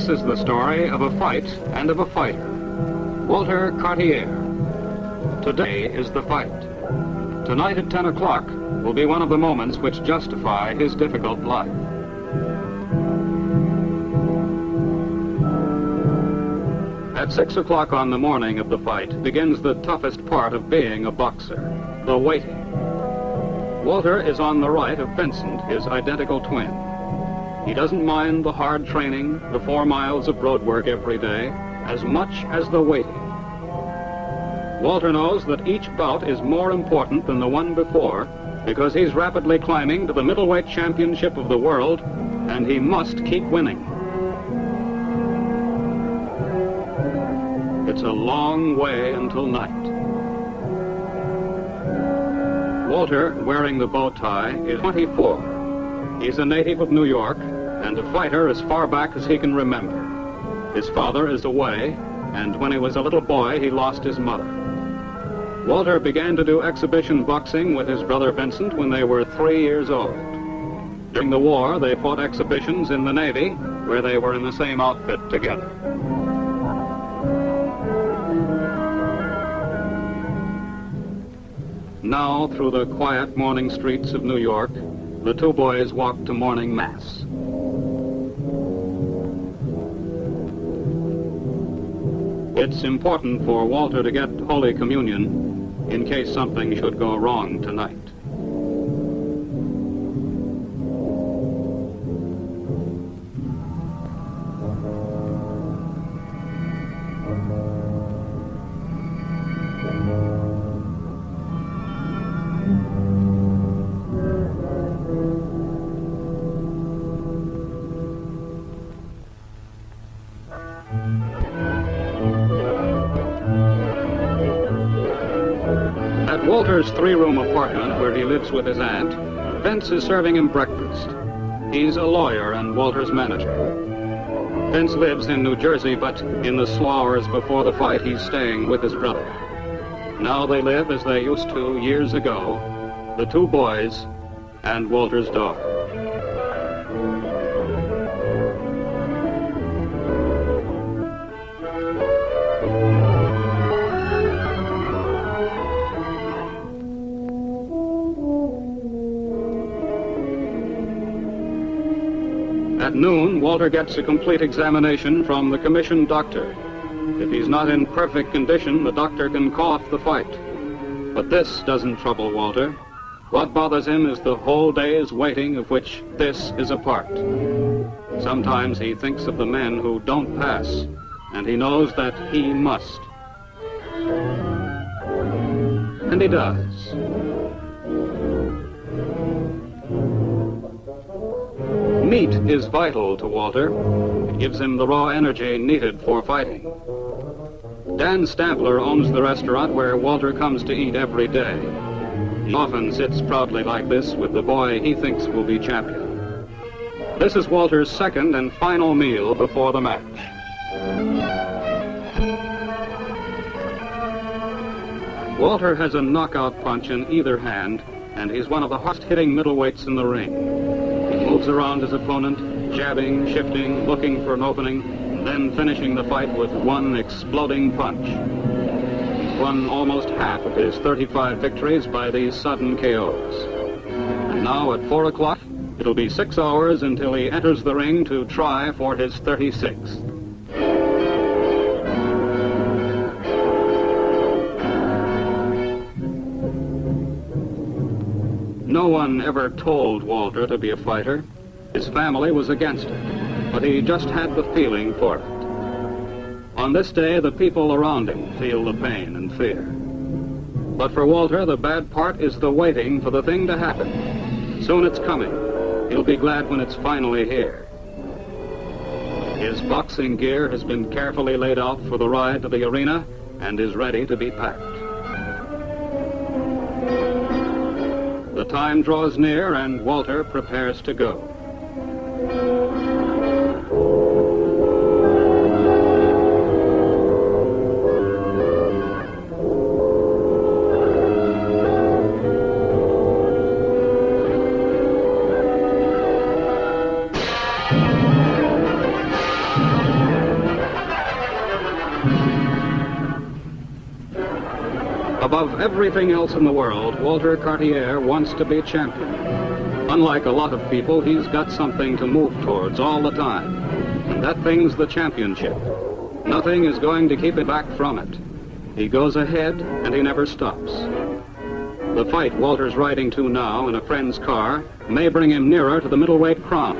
This is the story of a fight and of a fighter, Walter Cartier. Today is the fight. Tonight at 10 o'clock will be one of the moments which justify his difficult life. At 6 o'clock on the morning of the fight begins the toughest part of being a boxer, the waiting. Walter is on the right of Vincent, his identical twin. He doesn't mind the hard training, the 4 miles of road work every day, as much as the waiting. Walter knows that each bout is more important than the one before because he's rapidly climbing to the middleweight championship of the world, and he must keep winning. It's a long way until night. Walter, wearing the bow tie, is 24. He's a native of New York and a fighter as far back as he can remember. His father is away, and when he was a little boy, he lost his mother. Walter began to do exhibition boxing with his brother Vincent when they were 3 years old. During the war, they fought exhibitions in the Navy, where they were in the same outfit together. Now, through the quiet morning streets of New York, the two boys walk to morning mass. It's important for Walter to get Holy Communion in case something should go wrong tonight. At Walter's 3-room apartment where he lives with his aunt, Vince is serving him breakfast. He's a lawyer and Walter's manager. Vince lives in New Jersey, but in the slow hours before the fight, he's staying with his brother. Now they live as they used to years ago, the two boys and Walter's daughter. At noon, Walter gets a complete examination from the commissioned doctor. If he's not in perfect condition, the doctor can call off the fight. But this doesn't trouble Walter. What bothers him is the whole day's waiting, of which this is a part. Sometimes he thinks of the men who don't pass, and he knows that he must. And he does. Meat is vital to Walter. It gives him the raw energy needed for fighting. Dan Stampler owns the restaurant where Walter comes to eat every day. He often sits proudly like this with the boy he thinks will be champion. This is Walter's second and final meal before the match. Walter has a knockout punch in either hand, and he's one of the hardest-hitting middleweights in the ring. He moves around his opponent, jabbing, shifting, looking for an opening, then finishing the fight with one exploding punch. He's won almost half of his 35 victories by these sudden KOs. And now at 4 o'clock, it'll be 6 hours until he enters the ring to try for his 36th. No one ever told Walter to be a fighter. His family was against it, but he just had the feeling for it. On this day, the people around him feel the pain and fear. But for Walter, the bad part is the waiting for the thing to happen. Soon it's coming. He'll be glad when it's finally here. His boxing gear has been carefully laid out for the ride to the arena and is ready to be packed. The time draws near and Walter prepares to go. Above everything else in the world, Walter Cartier wants to be champion. Unlike a lot of people, he's got something to move towards all the time. And that thing's the championship. Nothing is going to keep him back from it. He goes ahead, and he never stops. The fight Walter's riding to now in a friend's car may bring him nearer to the middleweight crown.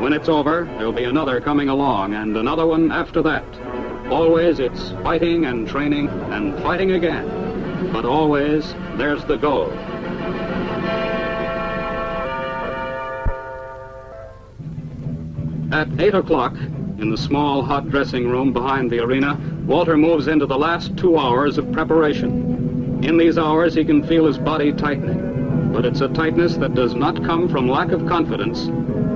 When it's over, there'll be another coming along, and another one after that. Always it's fighting and training and fighting again. But always, there's the goal. At 8 o'clock, in the small, hot dressing room behind the arena, Walter moves into the last 2 hours of preparation. In these hours, he can feel his body tightening, but it's a tightness that does not come from lack of confidence.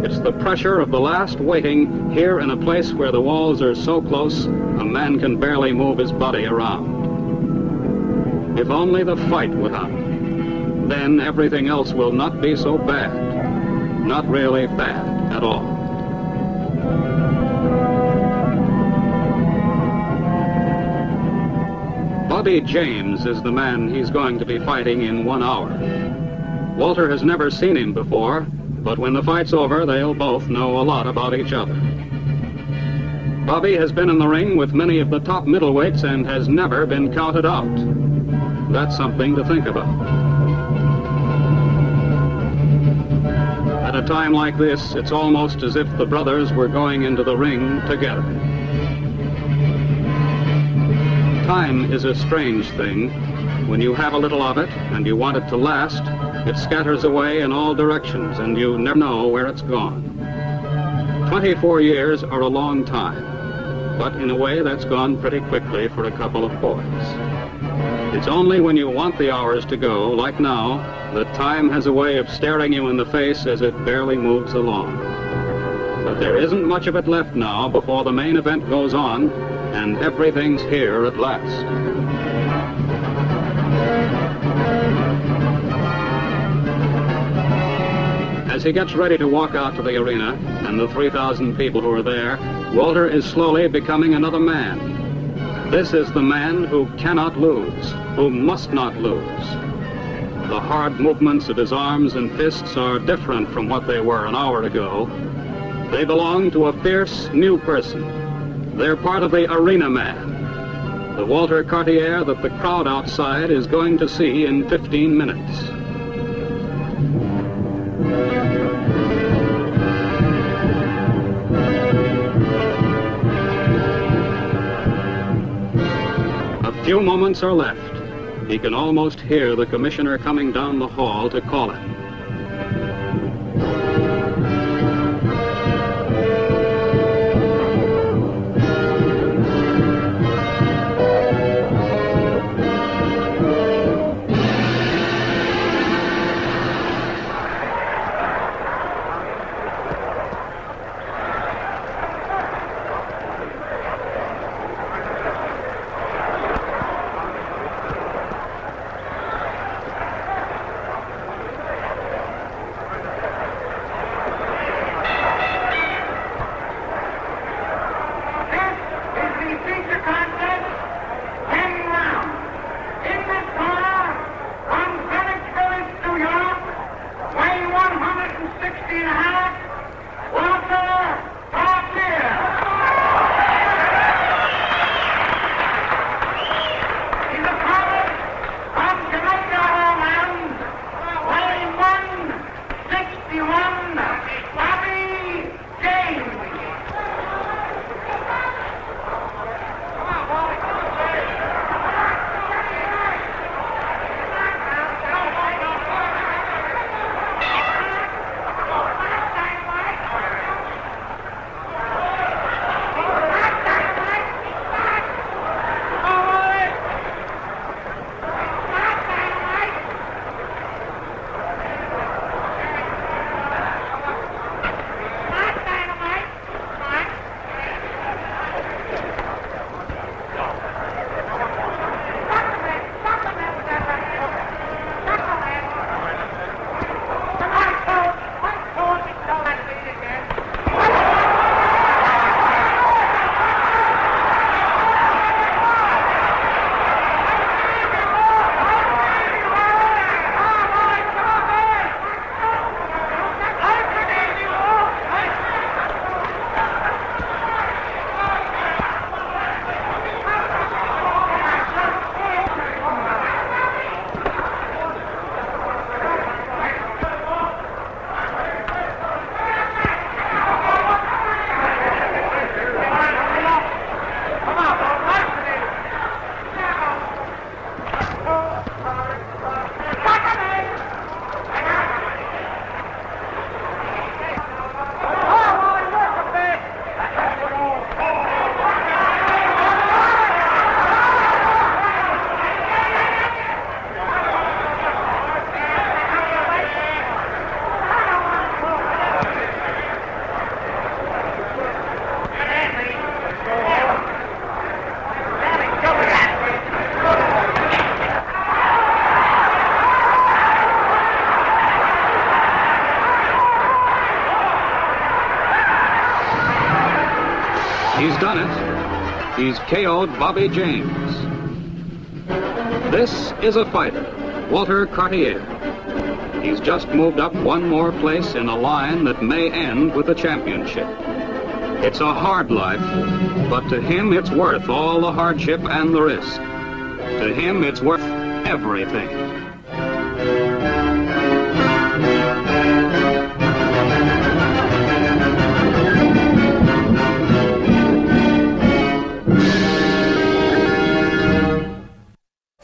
It's the pressure of the last waiting here in a place where the walls are so close, a man can barely move his body around. If only the fight would happen, then everything else will not be so bad. Not really bad at all. Bobby James is the man he's going to be fighting in 1 hour. Walter has never seen him before, but when the fight's over, they'll both know a lot about each other. Bobby has been in the ring with many of the top middleweights and has never been counted out. That's something to think about. At a time like this, it's almost as if the brothers were going into the ring together. Time is a strange thing. When you have a little of it and you want it to last, it scatters away in all directions and you never know where it's gone. 24 years are a long time, but in a way that's gone pretty quickly for a couple of boys. It's only when you want the hours to go, like now, that time has a way of staring you in the face as it barely moves along. But there isn't much of it left now before the main event goes on, and everything's here at last. As he gets ready to walk out to the arena, and the 3,000 people who are there, Walter is slowly becoming another man. This is the man who cannot lose, who must not lose. The hard movements of his arms and fists are different from what they were an hour ago. They belong to a fierce new person. They're part of the arena man, the Walter Cartier that the crowd outside is going to see in 15 minutes. A few moments are left. He can almost hear the commissioner coming down the hall to call him. He's done it. He's KO'd Bobby James. This is a fighter, Walter Cartier. He's just moved up one more place in a line that may end with a championship. It's a hard life, but to him it's worth all the hardship and the risk. To him it's worth everything.